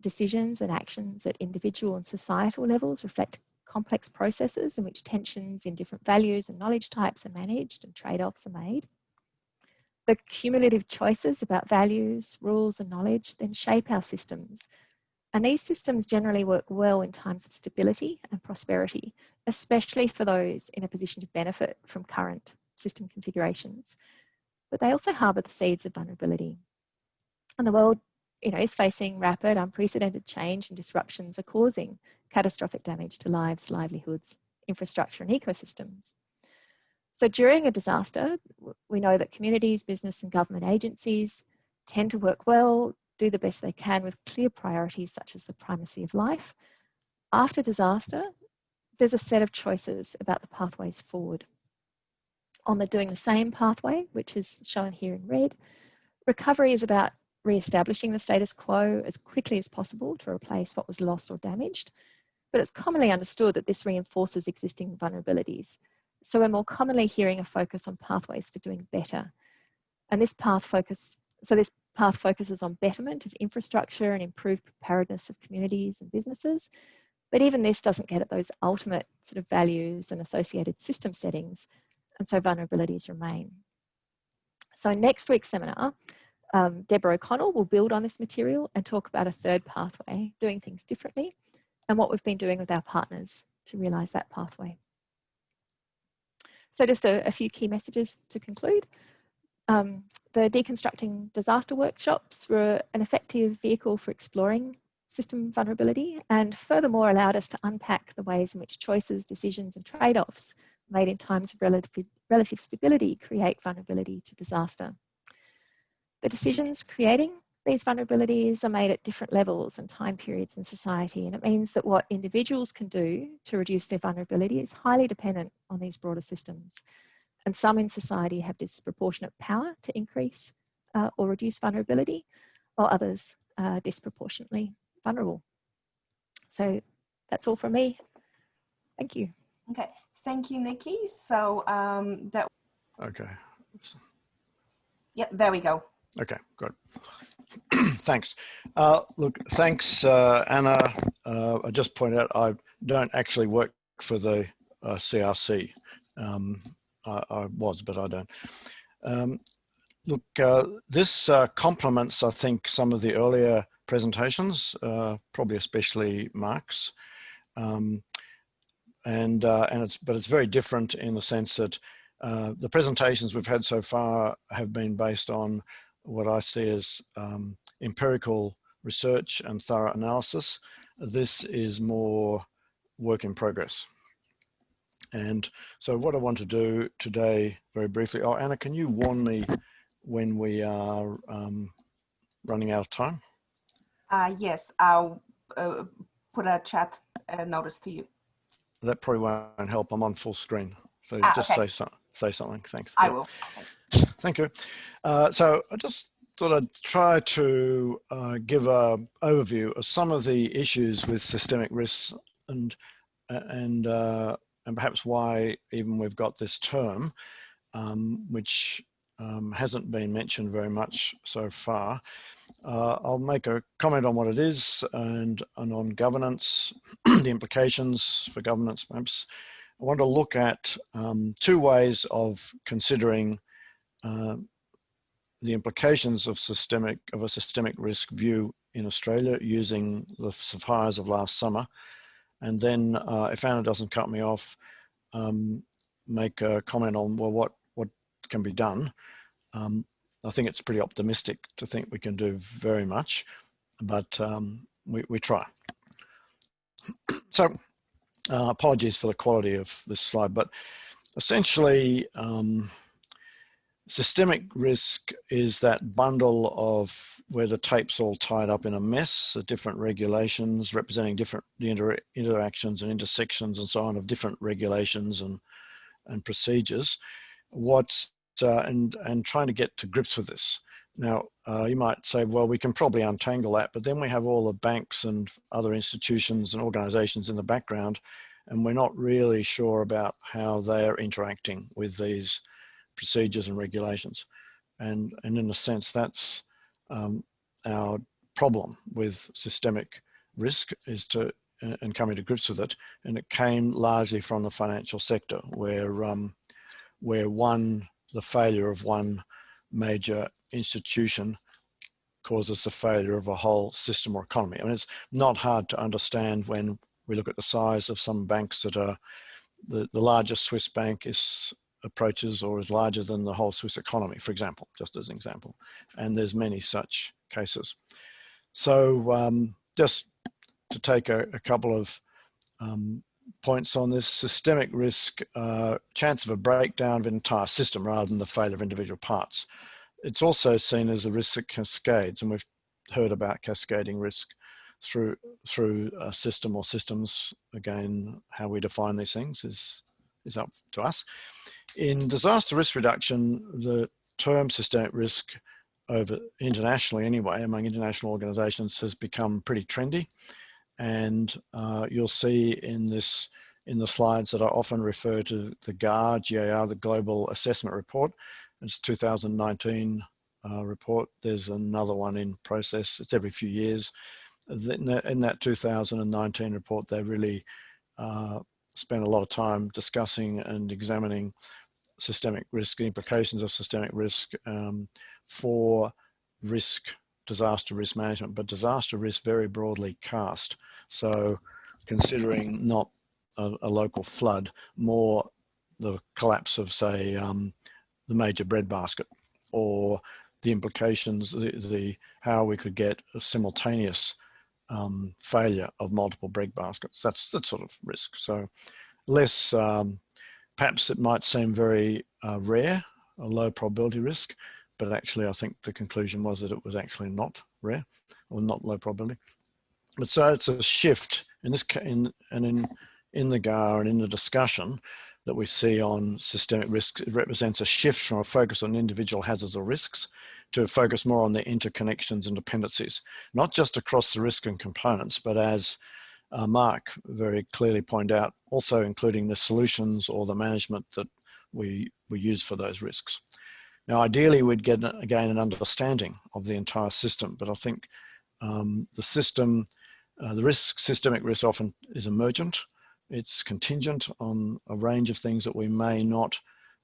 Decisions and actions at individual and societal levels reflect complex processes in which tensions in different values and knowledge types are managed and trade-offs are made. The cumulative choices about values, rules and knowledge then shape our systems. And these systems generally work well in times of stability and prosperity, especially for those in a position to benefit from current system configurations. But they also harbour the seeds of vulnerability. And the world, is facing rapid, unprecedented change, and disruptions are causing catastrophic damage to lives, livelihoods, infrastructure, and ecosystems. So during a disaster, we know that communities, business, and government agencies tend to work well, do the best they can with clear priorities such as the primacy of life. After disaster, there's a set of choices about the pathways forward. On the doing the same pathway, which is shown here in red, recovery is about re-establishing the status quo as quickly as possible to replace what was lost or damaged. But it's commonly understood that this reinforces existing vulnerabilities. So we're more commonly hearing a focus on pathways for doing better. And this path focuses on betterment of infrastructure and improved preparedness of communities and businesses. But even this doesn't get at those ultimate sort of values and associated system settings. And so vulnerabilities remain. So in next week's seminar, Deborah O'Connell will build on this material and talk about a third pathway, doing things differently, and what we've been doing with our partners to realise that pathway. So just a few key messages to conclude. The Deconstructing Disaster workshops were an effective vehicle for exploring system vulnerability and furthermore allowed us to unpack the ways in which choices, decisions and trade-offs made in times of relative stability create vulnerability to disaster. The decisions creating these vulnerabilities are made at different levels and time periods in society, and it means that what individuals can do to reduce their vulnerability is highly dependent on these broader systems. And some in society have disproportionate power to increase or reduce vulnerability, while others are disproportionately vulnerable. So that's all from me. Thank you. Okay, thank you, Nicky. So Okay. Yep, there we go. Okay, good. Thanks. Look, thanks, Anna. I just point out I don't actually work for the CRC. I was, but I don't. Look, this complements, I think, some of the earlier presentations, probably especially Mark's, but it's very different in the sense that the presentations we've had so far have been based on what I see as empirical research and thorough analysis. This is more work in progress. And so what I want to do today, very briefly, oh, Anna, can you warn me when we are running out of time? Yes, I'll put a chat notice to you. That probably won't help. I'm on full screen. So just okay. say something. Thanks. I will. Thanks. Thank you. So I just thought I'd try to give an overview of some of the issues with systemic risks and perhaps why even we've got this term, which hasn't been mentioned very much so far. I'll make a comment on what it is and on governance, the implications for governance perhaps. I want to look at two ways of considering the implications of a systemic risk view in Australia using the fires of last summer. And then if Anna doesn't cut me off, make a comment on, well, what can be done. I think it's pretty optimistic to think we can do very much, but we try. So apologies for the quality of this slide, but essentially Systemic risk is that bundle of where the tape's all tied up in a mess of different regulations representing different interactions and intersections and so on of different regulations and procedures. And trying to get to grips with this. Now, you might say, well, we can probably untangle that, but then we have all the banks and other institutions and organizations in the background, and we're not really sure about how they're interacting with these procedures and regulations. And in a sense, that's our problem with systemic risk, is to and coming to grips with it. And it came largely from the financial sector, where the failure of one major institution causes the failure of a whole system or economy. I mean, it's not hard to understand when we look at the size of some banks that are, the largest Swiss bank approaches or is larger than the whole Swiss economy, for example, just as an example. And there's many such cases. So just to take a couple of points on this, systemic risk, chance of a breakdown of an entire system rather than the failure of individual parts. It's also seen as a risk that cascades, and we've heard about cascading risk through a system or systems. Again, how we define these things is up to us. In disaster risk reduction, the term systemic risk internationally anyway, among international organizations, has become pretty trendy. And you'll see in the slides that I often refer to the GAR, the Global Assessment Report. It's 2019 report. There's another one in process. It's every few years. In that 2019 report, they really spent a lot of time discussing and examining systemic risk, the implications of systemic risk for disaster risk management, but disaster risk very broadly cast. So considering not a local flood, more the collapse of, say, the major breadbasket, or the implications, how we could get a simultaneous failure of multiple breadbaskets. That's that sort of risk. So less, perhaps it might seem very rare, a low probability risk, but actually I think the conclusion was that it was actually not rare or not low probability. But so it's a shift in this, in the GAR and in the discussion that we see on systemic risk. It represents a shift from a focus on individual hazards or risks to a focus more on the interconnections and dependencies, not just across the risk and components, but as Mark very clearly pointed out, also including the solutions or the management that we use for those risks. Now, ideally, we'd get, again, an understanding of the entire system, but I think the system, the systemic risk often is emergent. It's contingent on a range of things that we may not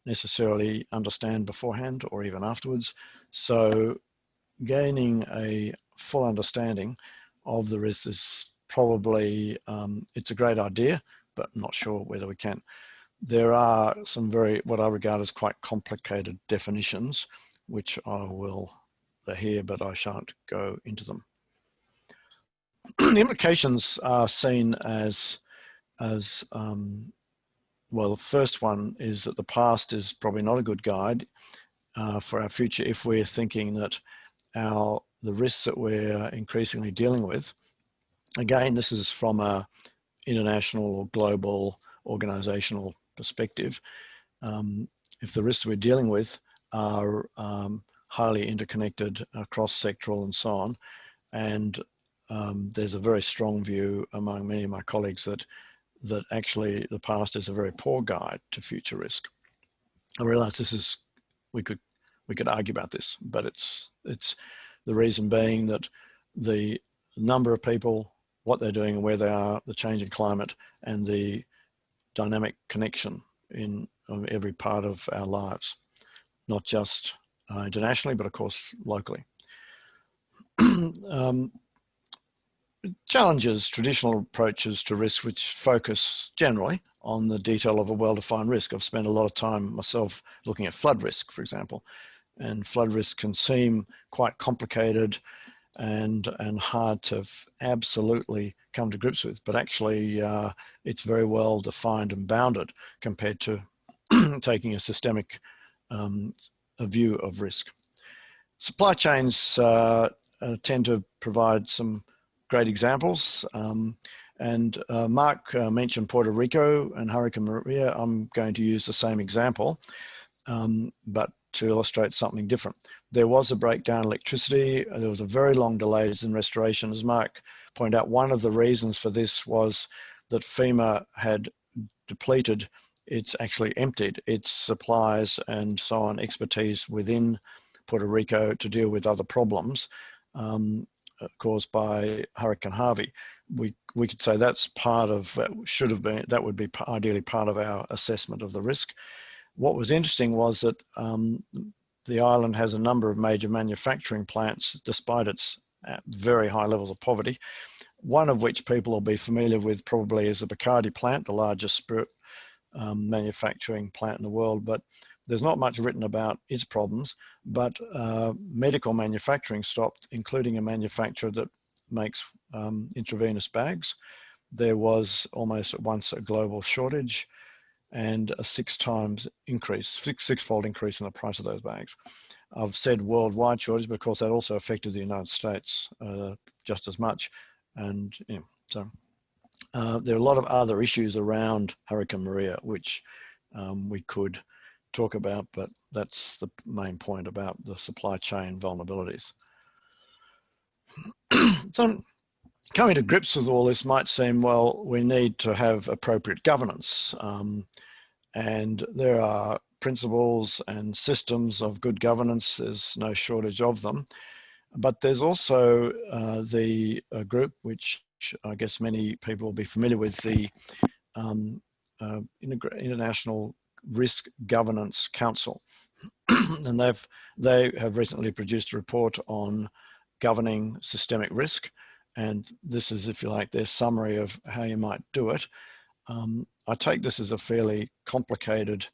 necessarily understand beforehand or even afterwards. So gaining a full understanding of the risk is probably, it's a great idea, but I'm not sure whether we can. There are some what I regard as quite complicated definitions, which they're here, but I shan't go into them. The implications are seen as well, the first one is that the past is probably not a good guide for our future if we're thinking that the risks that we're increasingly dealing with, again, this is from a international or global organizational perspective, if the risks we're dealing with are highly interconnected, cross-sectoral and so on, and there's a very strong view among many of my colleagues that actually the past is a very poor guide to future risk. I realize we could argue about this, but it's the reason being that the number of people, what they're doing and where they are, the change in climate, and the dynamic connection in every part of our lives, not just internationally, but of course locally. Challenges traditional approaches to risk, which focus generally on the detail of a well-defined risk. I've spent a lot of time myself looking at flood risk, for example, and flood risk can seem quite complicated and hard to absolutely come to grips with, but actually it's very well defined and bounded compared to taking a systemic a view of risk. Supply chains tend to provide some great examples. And Mark mentioned Puerto Rico and Hurricane Maria. I'm going to use the same example, but to illustrate something different. There was a breakdown in electricity. There was a very long delays in restoration. As Mark pointed out, one of the reasons for this was that FEMA had depleted, it's actually emptied its supplies and so on, expertise within Puerto Rico to deal with other problems caused by Hurricane Harvey. We could say that's part of, that would be ideally part of our assessment of the risk. What was interesting was that the island has a number of major manufacturing plants, despite its very high levels of poverty, one of which people will be familiar with probably is the Bacardi plant, the largest spirit manufacturing plant in the world, but there's not much written about its problems. But medical manufacturing stopped, including a manufacturer that makes intravenous bags. There was almost at once a global shortage and a sixfold increase in the price of those bags. I've said worldwide shortage because that also affected the United States just as much. And yeah, so there are a lot of other issues around Hurricane Maria, which we could talk about, but that's the main point about the supply chain vulnerabilities. So coming to grips with all this might seem, well, we need to have appropriate governance. And there are principles and systems of good governance. There's no shortage of them. But there's also the group, which I guess many people will be familiar with, the International Risk Governance Council. And they have recently produced a report on governing systemic risk. And this is, if you like, their summary of how you might do it. I take this as a fairly complicated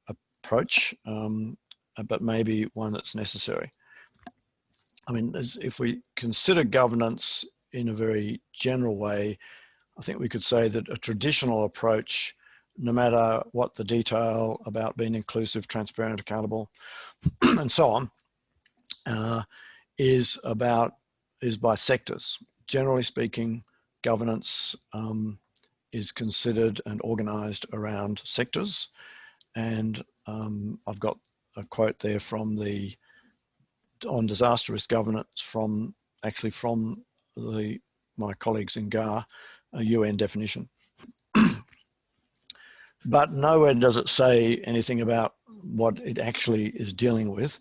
approach, but maybe one that's necessary. I mean, if we consider governance in a very general way, I think we could say that a traditional approach, no matter what the detail about being inclusive, transparent, accountable, and so on, is by sectors. Generally speaking, governance is considered and organized around sectors. And I've got a quote there from on disaster risk governance from my colleagues in GAR, a UN definition. But nowhere does it say anything about what it actually is dealing with.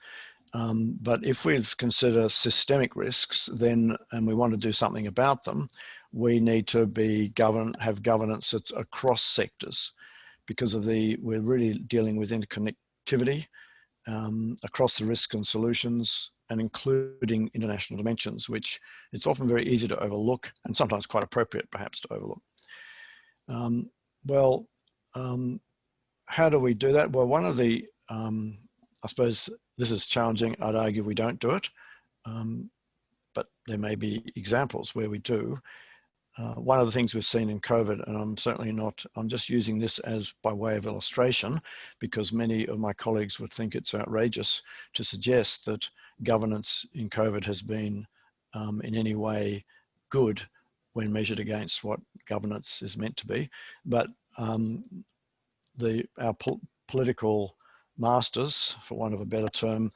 But if we consider systemic risks, then, and we want to do something about them, we need to have governance that's across sectors, because of we're really dealing with interconnectivity across the risk and solutions, and including international dimensions, which it's often very easy to overlook, and sometimes quite appropriate perhaps to overlook. How do we do that? Well, one of the, I suppose this is challenging. I'd argue we don't do it, but there may be examples where we do. One of the things we've seen in COVID, and I'm just using this as by way of illustration, because many of my colleagues would think it's outrageous to suggest that governance in COVID has been in any way good when measured against what governance is meant to be. But our political masters, for want of a better term,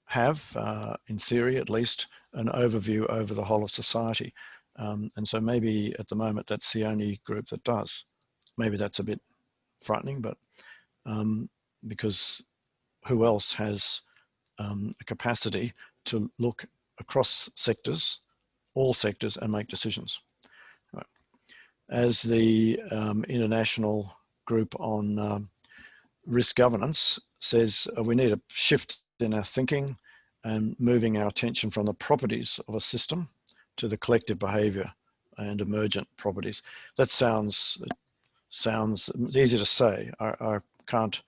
have, in theory at least, an overview over the whole of society. And so maybe at the moment that's the only group that does. Maybe that's a bit frightening, but because who else has a capacity to look across sectors, all sectors, and make decisions? Right. As the international group on risk governance says, we need a shift in our thinking and moving our attention from the properties of a system to the collective behavior and emergent properties. That sounds it's easy to say. I can't,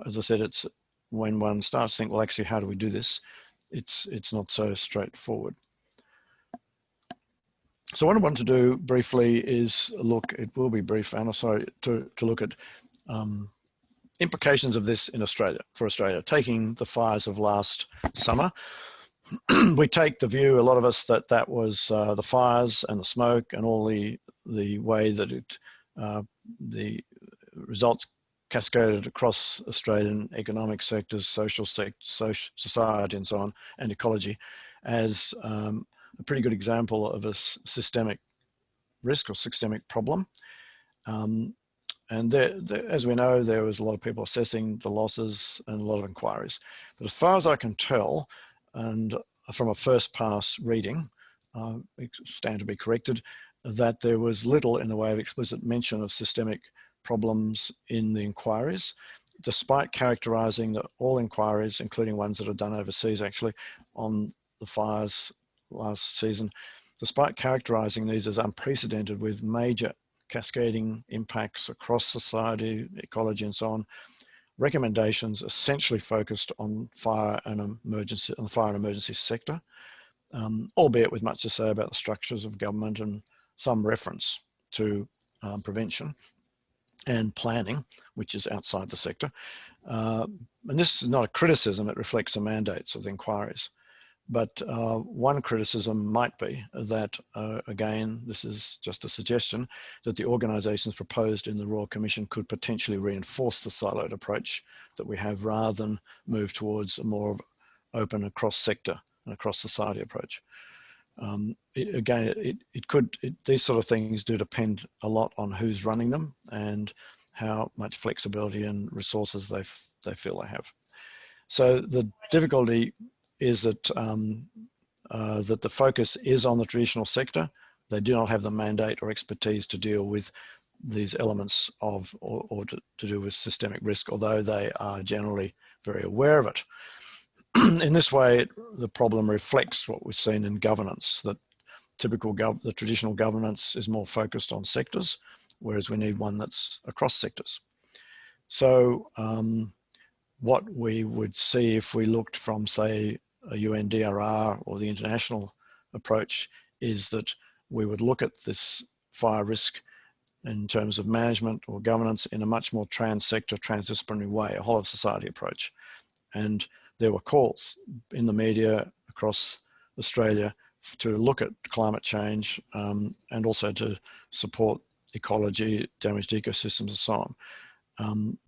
as I said, it's when one starts to think, well, actually, how do we do this? It's not so straightforward. So what I want to do briefly is look, it will be brief, Anna, sorry, to look at implications of this in Australia, for Australia, taking the fires of last summer. We take the view, a lot of us, that that was the fires and the smoke and all the way that the results cascaded across Australian economic sectors, social society and so on, and ecology, as a pretty good example of a systemic risk or systemic problem. And as we know, there was a lot of people assessing the losses and a lot of inquiries. But as far as I can tell, and from a first pass reading, stand to be corrected, that there was little in the way of explicit mention of systemic problems in the inquiries, despite characterising that all inquiries, including ones that are done overseas actually, on the fires last season, despite characterising these as unprecedented with major cascading impacts across society, ecology and so on, recommendations essentially focused on fire and emergency sector, albeit with much to say about the structures of government and some reference to prevention and planning, which is outside the sector. And this is not a criticism, it reflects the mandates of the inquiries. But one criticism might be that, again, this is just a suggestion, that the organisations proposed in the Royal Commission could potentially reinforce the siloed approach that we have rather than move towards a more open across sector and across society approach. These sort of things do depend a lot on who's running them and how much flexibility and resources they feel they have. So the difficulty is that that the focus is on the traditional sector. They do not have the mandate or expertise to deal with these elements of or to do with systemic risk, although they are generally very aware of it. In this way, the problem reflects what we've seen in governance, that the traditional governance is more focused on sectors, whereas we need one that's across sectors. So what we would see if we looked from, say, a UNDRR or the international approach is that we would look at this fire risk in terms of management or governance in a much more trans-sector, transdisciplinary way, a whole of society approach. And there were calls in the media across Australia to look at climate change and also to support ecology, damaged ecosystems and so on.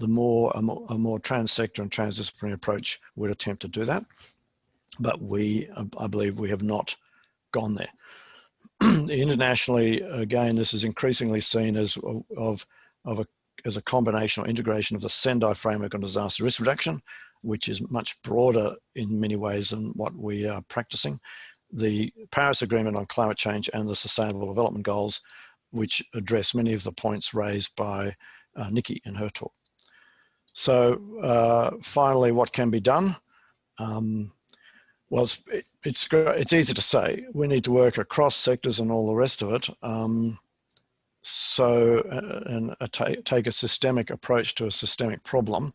A more trans-sector and transdisciplinary approach would attempt to do that. But I believe we have not gone there. Internationally, again, this is increasingly seen as a combination or integration of the Sendai framework on disaster risk reduction, which is much broader in many ways than what we are practicing, the Paris Agreement on climate change and the Sustainable Development Goals, which address many of the points raised by Nicky in her talk. So finally, what can be done? Well, it's easy to say. We need to work across sectors and all the rest of it. Take a systemic approach to a systemic problem.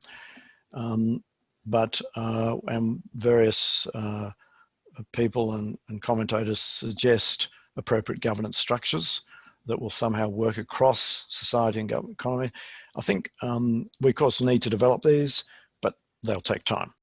And various people and commentators suggest appropriate governance structures that will somehow work across society and economy. I think we of course need to develop these, but they'll take time.